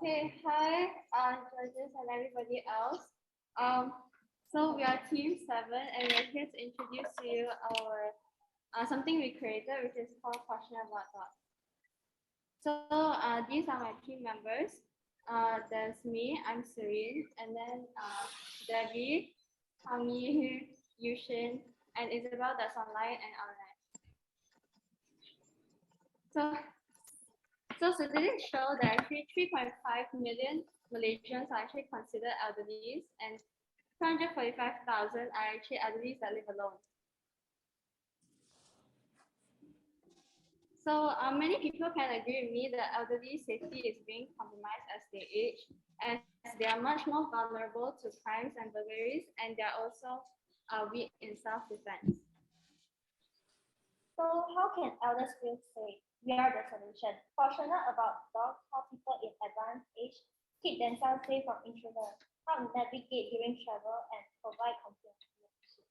Okay, hi, judges and everybody else. So we are Team 7 and we're here to introduce to you our something we created, which is called Pawssionate. So these are my team members. There's me, I'm Serene, and then Debbie, Hami, Yushin, and Isabel that's online and online. So statistics show that actually 3.5 million Malaysians are actually considered elderly, and 245,000 are actually elderly that live alone. So many people can agree with me that elderly safety is being compromised as they age, as they are much more vulnerable to crimes and burglaries, and they are also weak in self-defense. So how can elders feel safe? We are the solution. Pawssionate about dogs, how people in advanced age keep themselves safe from intruders, how to navigate during travel, and provide comprehensive.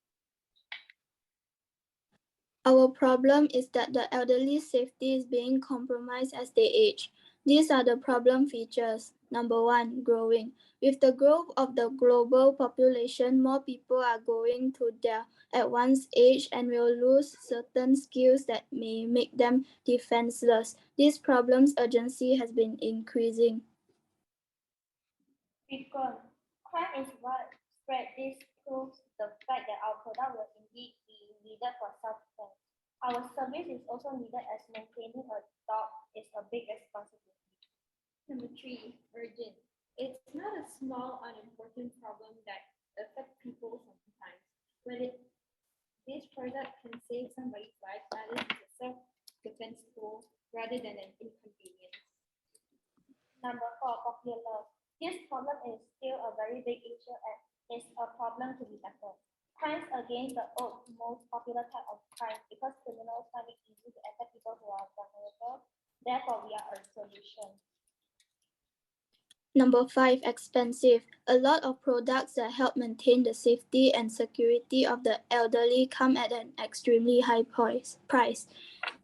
Our problem is that the elderly's safety is being compromised as they age. These are the problem features. Number 1, growing. With the growth of the global population, more people are going to their advanced age and will lose certain skills that may make them defenseless. This problem's urgency has been increasing. Frequent. Crime is widespread. This proves the fact that our product will indeed be needed for self-defense. Our service is also needed as maintaining a dog is a big responsibility. Number 3, urgent. It's not a small, unimportant problem that affects people sometimes. When this product can save somebody's life, that is a self-defense tool rather than an inconvenience. Number 4, popular. This problem is still a very big issue and is a problem to be tackled. Crimes against the old, most popular type of crime because criminals find it easy to attack people who are vulnerable. Therefore, we are a solution. Number 5, expensive. A lot of products that help maintain the safety and security of the elderly come at an extremely high price.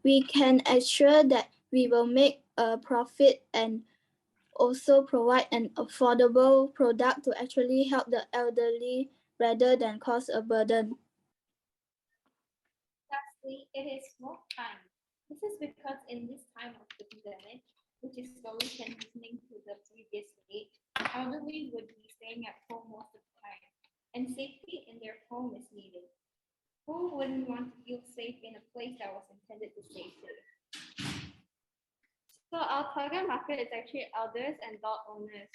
We can assure that we will make a profit and also provide an affordable product to actually help the elderly rather than cause a burden. Lastly, it is more time. This is because in this time of the pandemic, which is slowly transitioning to the previous stage, elderly would be staying at home most of the time, and safety in their home is needed. Who wouldn't want to feel safe in a place that was intended to stay safe? So our target market is actually elders and dog owners.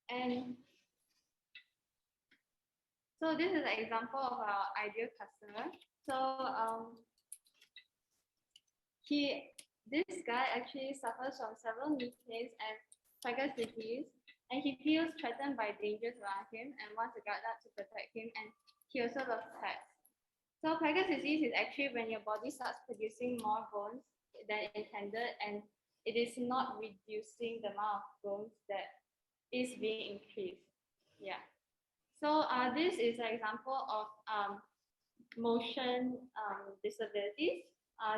And so this is an example of our ideal customer. So this guy actually suffers from several knee pains and Chagas disease, and he feels threatened by dangers around him and wants a guard dog to protect him, and he also loves pets. So Chagas disease is actually when your body starts producing more bones than intended, and it is not reducing the amount of bones that is being increased. Yeah. So this is an example of motion disabilities.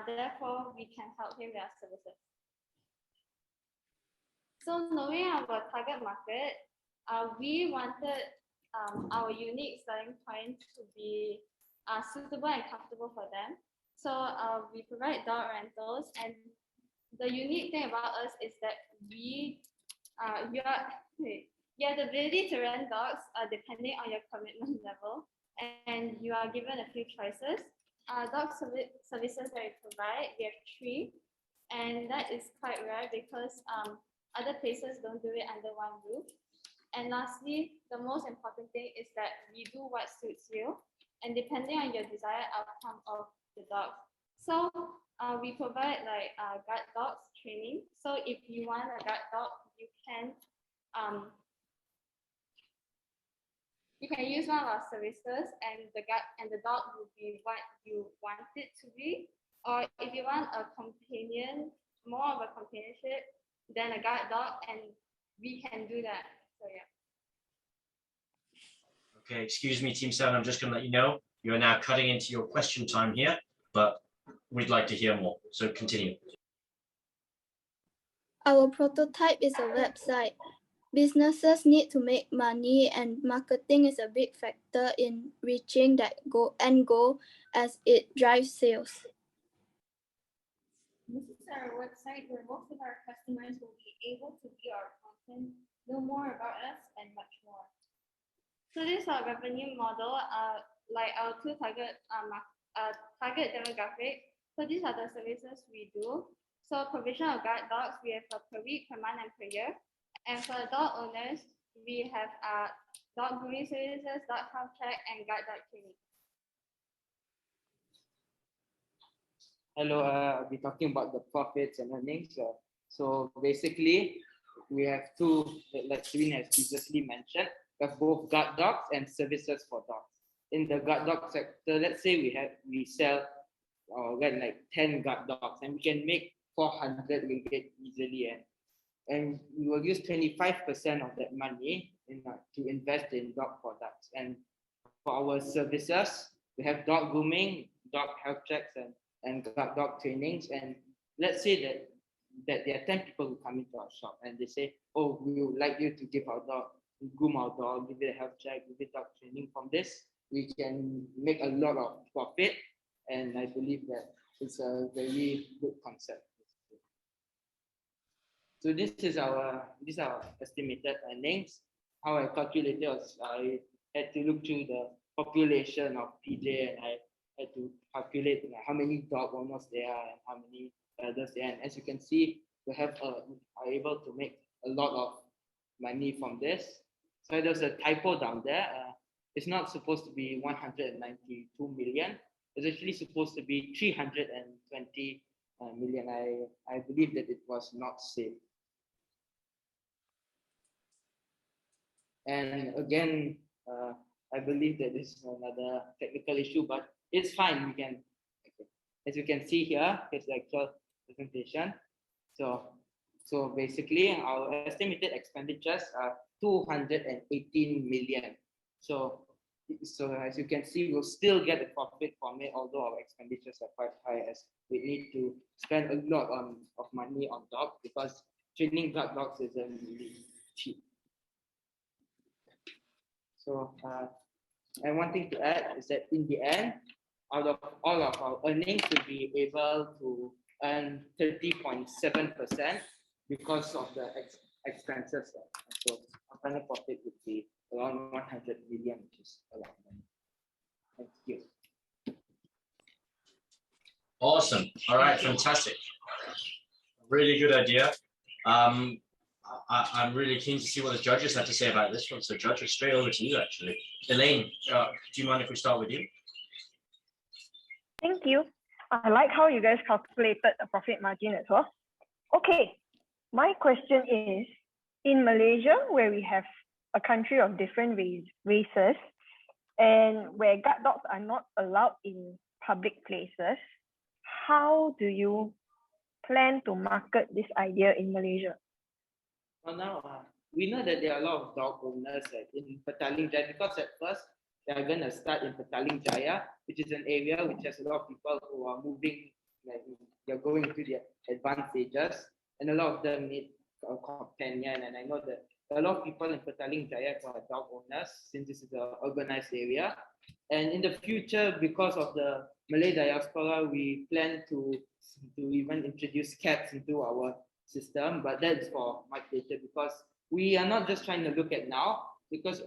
Therefore, we can help him with our services. So knowing our target market, we wanted our unique selling point to be suitable and comfortable for them. So we provide dog rentals, and the unique thing about us is that you have the ability to rent dogs depending on your commitment level, and you are given a few choices. Dog services that we provide, we have 3, and that is quite rare because other places don't do it under one roof. And lastly, the most important thing is that we do what suits you, and depending on your desired outcome of the dog. So we provide like guard dogs training. So if you want a guard dog, you can use one of our services, and the dog will be what you want it to be. Or if you want a companion, more of a companionship, then a guard dog, and we can do that. So yeah. Okay, excuse me, Team 7, I'm just going to let you know, you're now cutting into your question time here, but we'd like to hear more, so continue. Our prototype is a website. Businesses need to make money, and marketing is a big factor in reaching that end goal as it drives sales. This is our website where most of our customers will be able to view our content, know more about us, and much more. So this is our revenue model, like our two target demographic. So these are the services we do. So provision of guide dogs, we have per week, per month, and per year. And for dog owners, we have dog grooming services, dog health check, and guide dog training. Hello, I'll be talking about the profits and earnings. So basically, we have two, like Srin has previously mentioned, we have both guard dogs and services for dogs. In the guard dog sector, let's say we sell or get like 10 guard dogs, and we can make 400 ringgit easily, and we will use 25% of that money to invest in dog products. And for our services, we have dog grooming, dog health checks, and guard dog trainings. And let's say that there are 10 people who come into our shop and they say, oh, we would like you to groom our dog, give it a health check, give it dog training. From this, we can make a lot of profit, and I believe that it's a very good concept. So this is our estimated earnings. How I calculated was I had to look through the population of PJ, and I had to calculate how many dog owners there are and how many others there are. And as you can see, we are able to make a lot of money from this. So there's a typo down there. It's not supposed to be 192 million. It's actually supposed to be 320 million. I believe that it was not saved. And again, I believe that this is another technical issue, but it's fine. We can, as you can see here, here's the actual presentation. So basically, our estimated expenditures are 218 million. So as you can see, we'll still get a profit from it, although our expenditures are quite high, as we need to spend a lot of money on dogs, because training guard dogs isn't really cheap. So, and one thing to add is that in the end, out of all of our earnings, we'll be able to earn 30.7% because of the expenses. So our final profit would be around 100 million, which is a lot of money. Thank you. Awesome. All right, fantastic. Really good idea. I'm really keen to see what the judges have to say about this one. So judges, straight over to you, actually. Elaine, do you mind if we start with you? Thank you. I like how you guys calculated a profit margin as well. Okay, my question is, in Malaysia, where we have a country of different races, and where guard dogs are not allowed in public places, how do you plan to market this idea in Malaysia? Well, now we know that there are a lot of dog owners in Petaling Jaya, because at first they are going to start in Petaling Jaya, which is an area which has a lot of people who are moving, like they're going into their advanced stages, and a lot of them need a companion. And I know that a lot of people in Petaling Jaya are dog owners, since this is an urbanized area. And in the future, because of the Malay diaspora, we plan to even introduce cats into our system, but that's for much later, because we are not just trying to look at now, because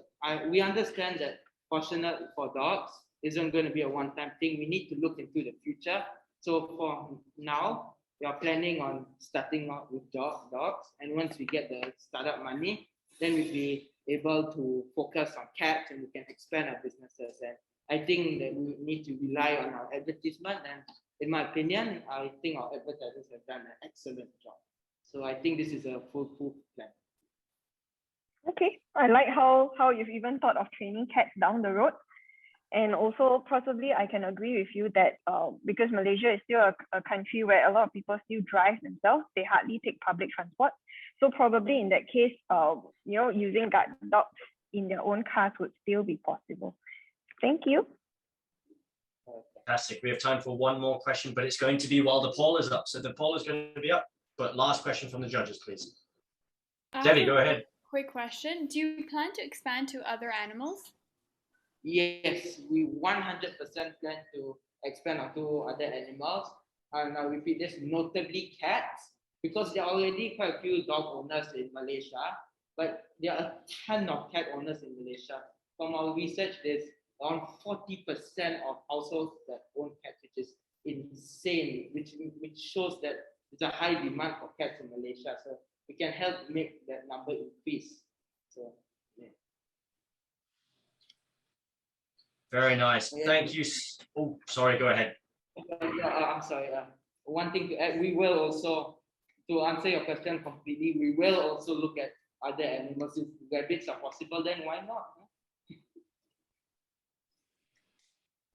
we understand that Pawssionate for dogs isn't going to be a one-time thing. We need to look into the future. So for now, we are planning on starting out with dogs, and once we get the startup money, then we'll be able to focus on cats, and we can expand our businesses. And I think that we need to rely on our advertisement, and in my opinion, I think our advertisers have done an excellent job. So I think this is a foolproof plan. Okay, I like how you've even thought of training cats down the road. And also, possibly, I can agree with you that because Malaysia is still a country where a lot of people still drive themselves, they hardly take public transport. So probably in that case, using guard dogs in their own cars would still be possible. Thank you. Fantastic. We have time for one more question, but it's going to be while the poll is up. So the poll is going to be up, but last question from the judges, please. Debbie, go ahead. quick question. Do you plan to expand to other animals? Yes, we 100% plan to expand onto other animals. And now we feed this notably cats, because there are already quite a few dog owners in Malaysia, but there are a ton of cat owners in Malaysia. From our research, there's around 40% of households that own cats, which is insane, which shows that there's a high demand for cats in Malaysia. So we can help make that number increase. So yeah. Very nice. Yeah. Thank you. Oh, sorry, go ahead. I'm sorry. One thing to add, we will also, to answer your question completely, we will also look at other animals. If rabbits are possible, then why not?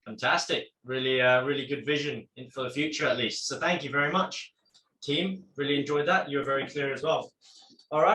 Fantastic. Really good vision for the future, at least. So thank you very much, team. Really enjoyed that. You were very clear as well.